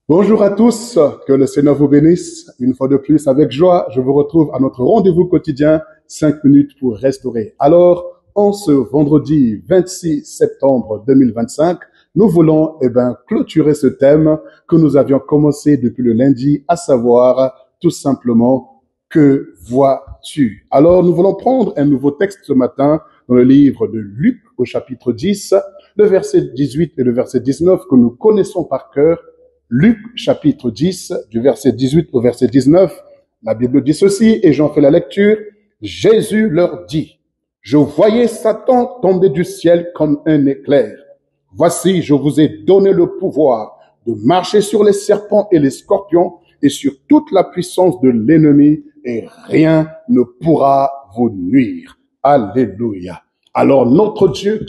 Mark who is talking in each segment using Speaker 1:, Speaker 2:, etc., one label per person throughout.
Speaker 1: Bonjour à tous, que le Seigneur vous bénisse. Une fois de plus, avec joie, je vous retrouve à notre rendez-vous quotidien, 5 minutes pour restaurer. Alors, en ce vendredi 26 septembre 2025, nous voulons clôturer ce thème que nous avions commencé depuis le lundi, à savoir tout simplement, que vois-tu? Alors, nous voulons prendre un nouveau texte ce matin dans le livre de Luc au chapitre 10, le verset 18 et le verset 19 que nous connaissons par cœur. Luc chapitre 10, du verset 18 au verset 19, la Bible dit ceci, et j'en fais la lecture. Jésus leur dit, je voyais Satan tomber du ciel comme un éclair. Voici, je vous ai donné le pouvoir de marcher sur les serpents et les scorpions et sur toute la puissance de l'ennemi, et rien ne pourra vous nuire. Alléluia. Alors notre Dieu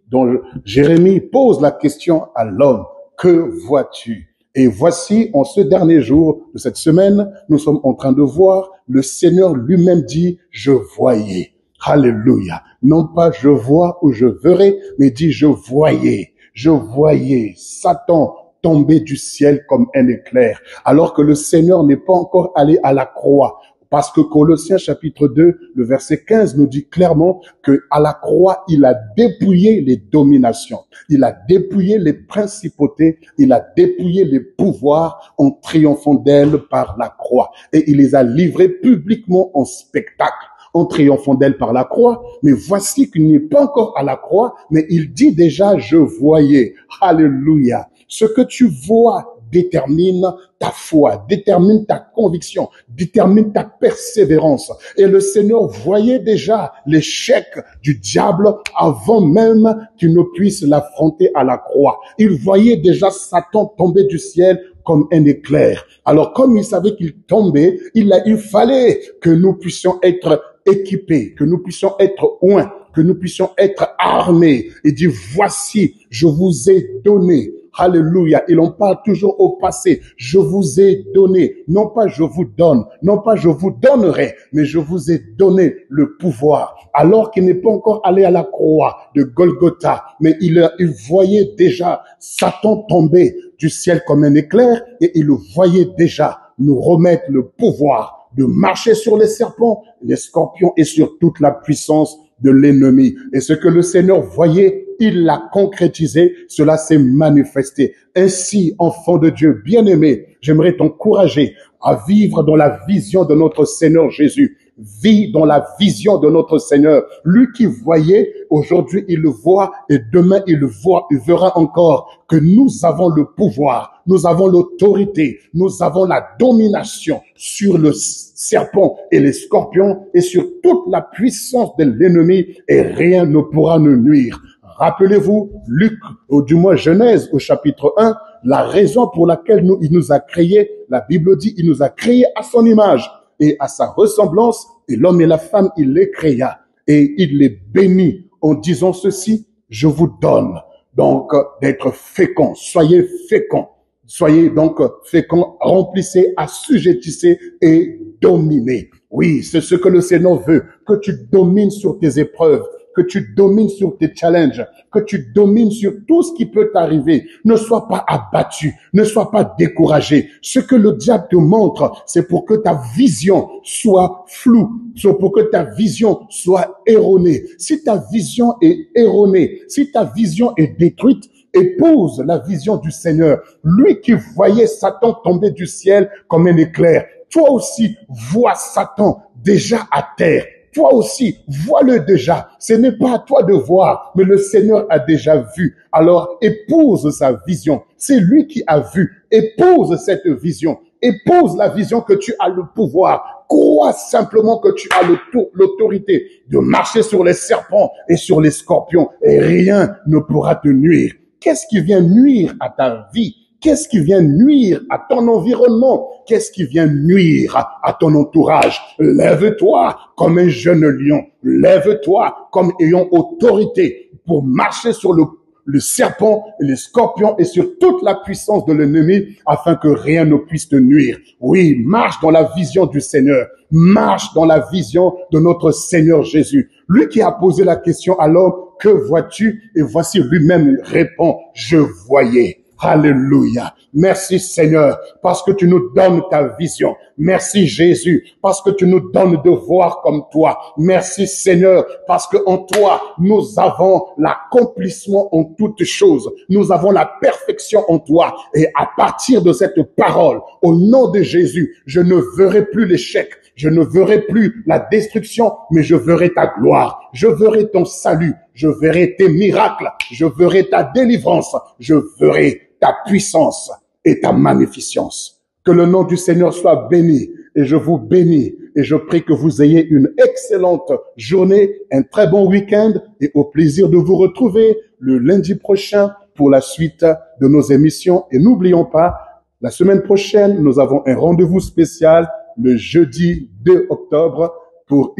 Speaker 1: dont Jérémie pose la question à l'homme, que vois-tu? Et voici, en ce dernier jour de cette semaine, nous sommes en train de voir le Seigneur lui-même dit, je voyais. Alléluia. Non pas je vois ou je verrai, mais dit je voyais. Je voyais Satan tomber du ciel comme un éclair, alors que le Seigneur n'est pas encore allé à la croix. Parce que Colossiens chapitre 2, le verset 15 nous dit clairement que à la croix, il a dépouillé les dominations, il a dépouillé les principautés, il a dépouillé les pouvoirs en triomphant d'elles par la croix. Et il les a livrés publiquement en spectacle, en triomphant d'elles par la croix. Mais voici qu'il n'est pas encore à la croix, mais il dit déjà, je voyais. Alléluia. Ce que tu vois détermine ta foi, détermine ta conviction, détermine ta persévérance. Et le Seigneur voyait déjà l'échec du diable avant même qu'il ne puisse l'affronter à la croix. Il voyait déjà Satan tomber du ciel comme un éclair. Alors, comme il savait qu'il tombait, il fallait que nous puissions être équipés, que nous puissions être oints, que nous puissions être armés. Il dit, voici, je vous ai donné. Alléluia. Et l'on parle toujours au passé. Je vous ai donné. Non pas je vous donne. Non pas je vous donnerai. Mais je vous ai donné le pouvoir. Alors qu'il n'est pas encore allé à la croix de Golgotha. Mais il voyait déjà Satan tomber du ciel comme un éclair. Et il le voyait déjà nous remettre le pouvoir de marcher sur les serpents, les scorpions et sur toute la puissance de l'ennemi. Et ce que le Seigneur voyait, il l'a concrétisé, cela s'est manifesté. Ainsi, enfant de Dieu bien-aimé, j'aimerais t'encourager à vivre dans la vision de notre Seigneur Jésus. Vis dans la vision de notre Seigneur. Lui qui voyait, aujourd'hui il le voit et demain il le voit, il verra encore que nous avons le pouvoir, nous avons l'autorité, nous avons la domination sur le serpent et les scorpions et sur toute la puissance de l'ennemi, et rien ne pourra nous nuire. Rappelez-vous, Luc, ou du moins Genèse au chapitre 1, la raison pour laquelle il nous a créés, la Bible dit, il nous a créés à son image et à sa ressemblance, et l'homme et la femme, il les créa, et il les bénit en disant ceci, je vous donne donc d'être féconds, soyez féconds, soyez donc féconds, remplissez, assujettissez et dominez. Oui, c'est ce que le Seigneur veut, que tu domines sur tes épreuves, que tu domines sur tes challenges, que tu domines sur tout ce qui peut t'arriver. Ne sois pas abattu, ne sois pas découragé. Ce que le diable te montre, c'est pour que ta vision soit floue, c'est pour que ta vision soit erronée. Si ta vision est erronée, si ta vision est détruite, épouse la vision du Seigneur. Lui qui voyait Satan tomber du ciel comme un éclair, toi aussi vois Satan déjà à terre. Toi aussi, vois-le déjà. Ce n'est pas à toi de voir, mais le Seigneur a déjà vu. Alors, épouse sa vision. C'est lui qui a vu. Épouse cette vision. Épouse la vision que tu as le pouvoir. Crois simplement que tu as l'autorité de marcher sur les serpents et sur les scorpions, et rien ne pourra te nuire. Qu'est-ce qui vient nuire à ta vie? Qu'est-ce qui vient nuire à ton environnement? Qu'est-ce qui vient nuire à ton entourage? Lève-toi comme un jeune lion. Lève-toi comme ayant autorité pour marcher sur le serpent, les scorpions et sur toute la puissance de l'ennemi, afin que rien ne puisse te nuire. Oui, marche dans la vision du Seigneur. Marche dans la vision de notre Seigneur Jésus. Lui qui a posé la question à l'homme, que vois-tu? Et voici lui-même répond, je voyais. Alléluia. Merci Seigneur, parce que tu nous donnes ta vision. Merci Jésus, parce que tu nous donnes de voir comme toi. Merci Seigneur, parce que en toi, nous avons l'accomplissement en toutes choses. Nous avons la perfection en toi. Et à partir de cette parole, au nom de Jésus, je ne verrai plus l'échec. Je ne verrai plus la destruction, mais je verrai ta gloire. Je verrai ton salut. Je verrai tes miracles. Je verrai ta délivrance. Je verrai ta puissance et ta magnificence. Que le nom du Seigneur soit béni. Et je vous bénis. Et je prie que vous ayez une excellente journée, un très bon week-end et au plaisir de vous retrouver le lundi prochain pour la suite de nos émissions. Et n'oublions pas, la semaine prochaine, nous avons un rendez-vous spécial le jeudi 2 octobre pour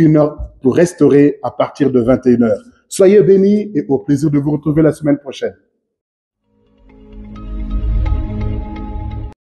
Speaker 1: restaurer à partir de 21h. Soyez bénis et au plaisir de vous retrouver la semaine prochaine.